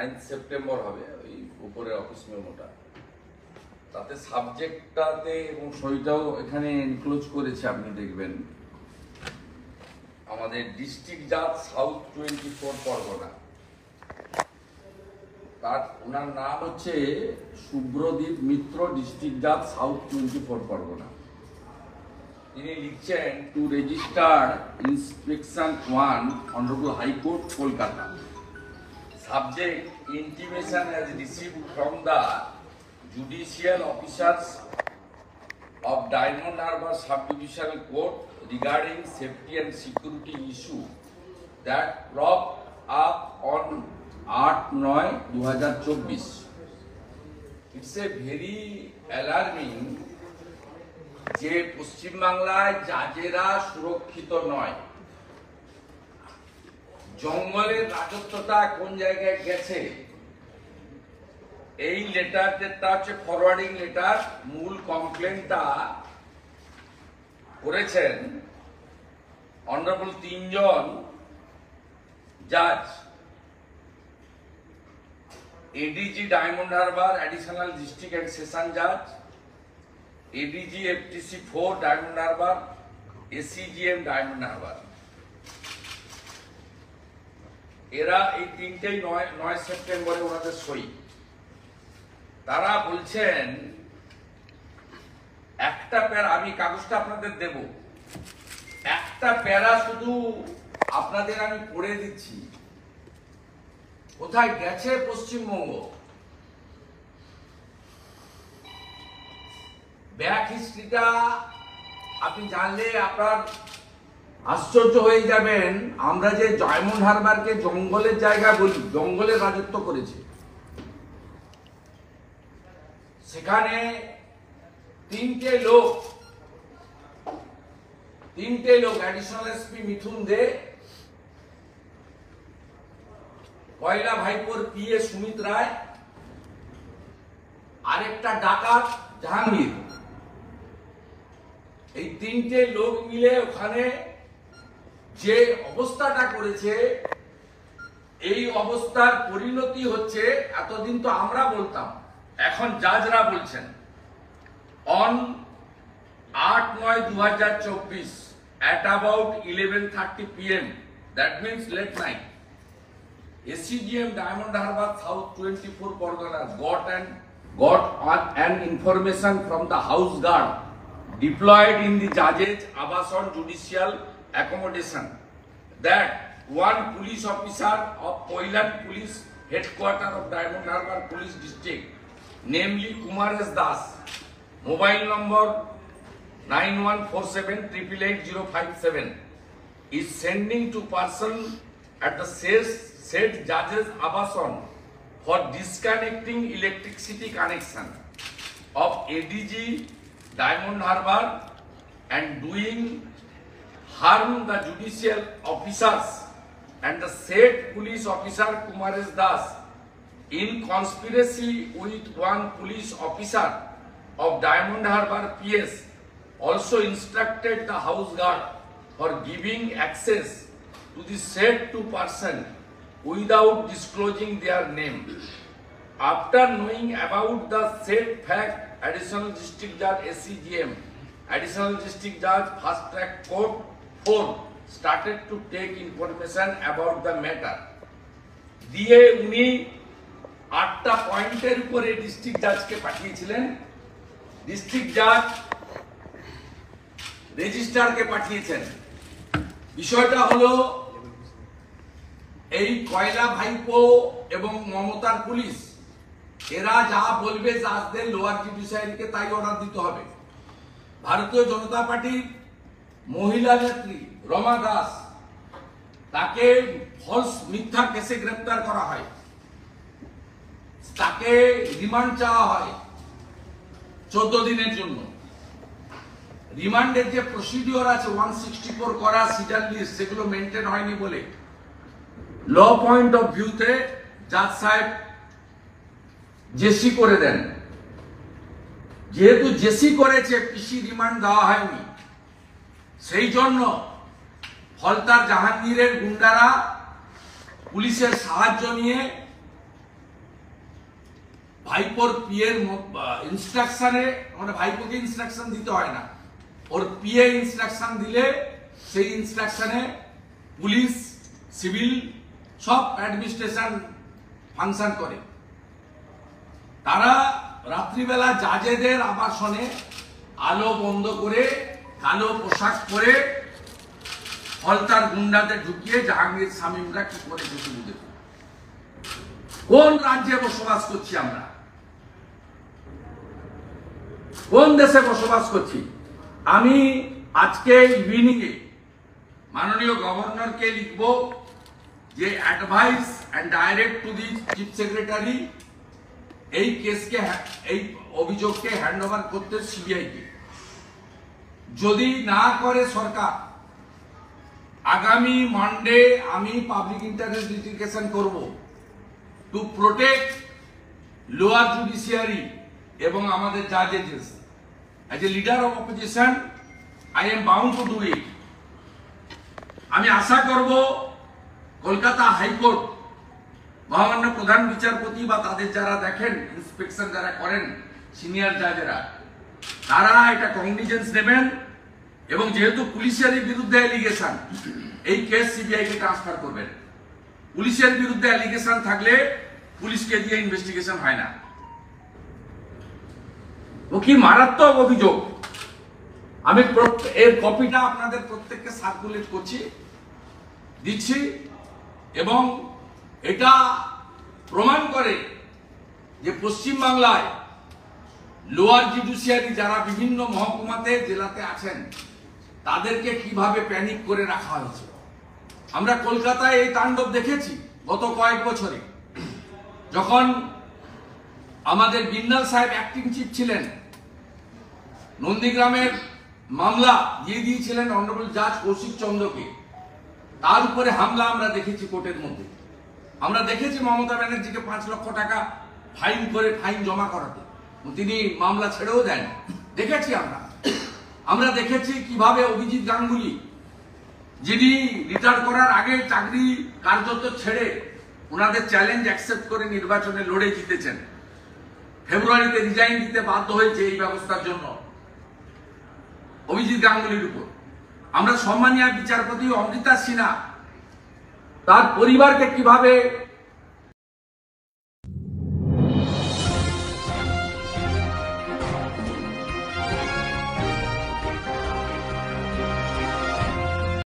9 September হবে ওই উপরে অফিস মেমোটা, তাতে সাবজেক্টটাতে এবং সইটাও এখানে এনক্লোজ করেছে। আপনি দেখবেন আমাদের ডিস্ট্রিক্ট জাজ সাউথ 24 পরগনা, তার ওনার নাম হচ্ছে শুভ্রদীপ মিত্র, ডিস্ট্রিক্ট জাজ সাউথ 24 পরগনা। তিনি লিখছেন to register inspection 1 honourable high court Kolkata. Subject intimation has received from the judicial officers of Diamond Harbour Sub-Divisional Court regarding safety and security issue that cropped up on 8/9/2024. It's a very alarming যে পশ্চিমবাংলায় জাজেরা সুরক্ষিত নয়। জঙ্গলের রাজত্বটা কোন জায়গায় গেছে, এই লেটারটা হচ্ছে ফরওয়ার্ডিং লেটার। মূল কমপ্লেনটা করেছেন অনারেবল 3 জন জাজ, ADG diamond Harbour additional district and session জাজ, ADG FTC 4 diamond Harbour, ACGM diamond Harbour. এরা এই তিনটেই 9 সেপ্টেম্বরে ওনাদের সই। তারা বলছেন একটা প্যারা, আমি কাগজটা আপনাদের দেব, একটা প্যারা শুধু আপনাদের আমি পড়ে দিচ্ছি। কোথায় গেছে পশ্চিমবঙ্গ, ব্যাক হিস্ট্রিটা আপনি জানলে আপনার আশ্চর্য হয়ে যাবেন। আমরা যে ডায়মন্ড হারবারকে জঙ্গলের জায়গা বলি, জঙ্গলের রাজত্ব করেছে, সেখানে তিনটে লোক অ্যাডিশনাল এসপি মিথুন দে, কয়লা ভাইপোর পিএ সুমিত রায়, আরেকটা ডাকাত জাহাঙ্গীর, এই তিনটে লোক মিলে ওখানে যে অবস্থাটা করেছে, এই অবস্থার পরিণতি হচ্ছে, এতদিন তো আমরা বলতাম, এখন জাজরা বলছেন on 8/9/2024 at about 11:30 PM, that means late night, SCGM Diamond Harbour South 24 Pargana got an information from the house guard deployed in the judge's Abason judicial accommodation that one police officer of Koilan Police Headquarters of Diamond Harbour Police District, namely Kumar S. Das, mobile number 9147888057, is sending to person at the said judge's Abason for disconnecting electricity connection of ADG Diamond Harbour and doing harm the judicial officers and the said police officer Kumar S. Das in conspiracy with one police officer of Diamond Harbour PS also instructed the house guard for giving access to the said two person without disclosing their name. After knowing about the said fact, Additional District Judge SCGM, Additional District Judge Fast Track Court 4 started to take information about the matter. দিয়ে উনি 8টা পয়েন্টের উপরে district জাজকে পাঠিয়েছিলেন। District জাজ রেজিস্ট্রারকে পাঠিয়েছেন। বিষয়টা হলো এই কয়লা ভাইপো এবং মমতার পুলিশ, এরা যা বলবে জাজদের লোয়ার জুডিশিয়ারিকে তাই অর্ডার দিতে হবে। ভারতীয় জনতা পার্টির মহিলা নেত্রী রমা দাস, তাকে ফলস মিথ্যা কেসে গ্রেফতার করা হয়, তাকে রিমান্ড চাওয়া হয় 14 দিনের জন্য। রিমান্ডের যে প্রসিডিওর আছে 164 করা সিডার লিস্ট, সেগুলো মেনটেন হয়নি বলে ল পয়েন্ট অফ ভিউতে জাজ সাহেব জেসি করে দেন। যেহেতু জেসি করেছে, পিসি রিমান্ড দেওয়া হয়নি, সেই জন্য ফলতার জাহাঙ্গীরের গুন্ডারা পুলিশের সাহায্য নিয়ে ভাইপোর পিএর ইনস্ট্রাকশনে, মানে ভাইপোকে ইনস্ট্রাকশন দিতে হয় না, ওর পিএ ইনস্ট্রাকশন দিলে সেই ইনস্ট্রাকশনে পুলিশ, সিভিল সব অ্যাডমিনিস্ট্রেশন ফাংশন করে। তারা রাত্রিবেলা জাজেদের আবাসনে আলো বন্ধ করে কালো পোশাক পরে হলতার গুন্ডাদের ঢুকিয়ে জাহাঙ্গীর শামীমরা কি করে ঢুকিয়ে দেবে? কোন রাজ্যে বসবাস করছি আমরা? কোন দেশে বসবাস করছি? আমি আজকে ইভিনিং এ মাননীয় গভর্নরকে লিখব যে advise and direct to the chief secretary এই কেসকে, এই অভিযোগকে হ্যান্ডওভার করতে সিবিআইকে। যদি না করে সরকার, আগামী মানডে আমি পাবলিক ইন্টারেস্ট লিটিগেশন করব টু প্রোটেক্ট লোয়ার জুডিশিয়ারি এবং আমাদের জাজেস। As a leader of opposition I am bound to do it. আমি আশা করব কলকাতা হাইকোর্ট, মহামান্য প্রধান বিচারপতি বা তাদের যারা দেখেন, ইন্সপেকশন যারা করেন, সিনিয়র জাজেরা, তারা এটা কগনিজেন্স নেবেন এবং যেহেতু পুলিশের বিরুদ্ধে অ্যালিগেশন, এই কেস সিবিআই কে ট্রান্সফার করবেন। পুলিশের বিরুদ্ধে অ্যালিগেশন থাকলে পুলিশকে দিয়ে ইনভেস্টিগেশন হয় না। ও কি মারাত্মক অভিযোগ! আমি এর কপিটা আপনাদের প্রত্যেককে সার্কুলেট করছি, দিচ্ছি, এবং এটা প্রমাণ করে যে পশ্চিমবাংলায় লোয়ার জুডিশিয়ারি যারা বিভিন্ন মহকুমাতে, জেলাতে আছেন, তাদেরকে কিভাবে প্যানিক করে রাখা হয়েছে। আমরা কলকাতায় এই তাণ্ডব দেখেছি গত কয়েক বছরে। যখন আমাদের বিন্দাল সাহেব অ্যাক্টিং চিফ ছিলেন, নন্দীগ্রামের মামলা দিয়ে দিয়েছিলেন অনারেবল জাজ কৌশিক চন্দ্রকে, তার উপরে হামলা আমরা দেখেছি কোর্টের মধ্যে। আমরা দেখেছি মমতা ব্যানার্জিকে 5 লক্ষ টাকা ফাইন করে ফাইন জমা করাতে, তিনি মামলা ছেড়েও দেন, দেখেছি আমরা দেখেছি কিভাবে অভিজিৎ গাঙ্গুলি, যিনি রিটায়ার করার আগে চাকরি কার্যত ছেড়ে ওনাদের চ্যালেঞ্জ অ্যাকসেপ্ট করে নির্বাচনে লড়ে জিতেছেন, ফেব্রুয়ারিতে রিজাইন দিতে বাধ্য হয়েছে এই ব্যবস্থার জন্য অভিজিৎ গাঙ্গুলির উপর। আমরা সম্মানীয় বিচারপতি অমৃতা সিনহা, তার পরিবারকে কিভাবে